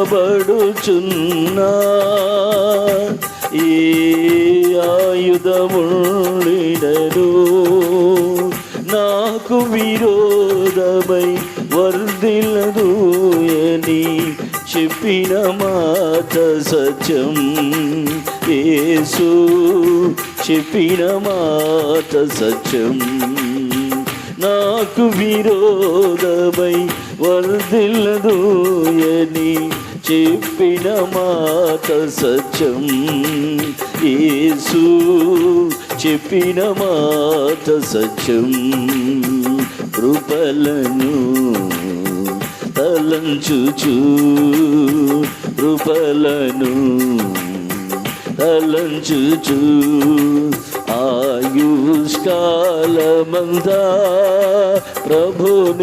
నిలువబడుచున్నా ఏ ఆయుధముండినను నాకు విరోధమై వర్ధిల్లదు అని చెప్పిన మాట సత్యం. యేసు చెప్పిన మాట సత్యం. నాకు విరోధమై వర్ధిల్లదు అని చెప్పిన మాట సత్యం. యేసు చెప్పిన మాట సత్యం. కృపలను తలంచుచు కృపలను తలంచుచు ఆయుష్కాలమంతా ప్రభుని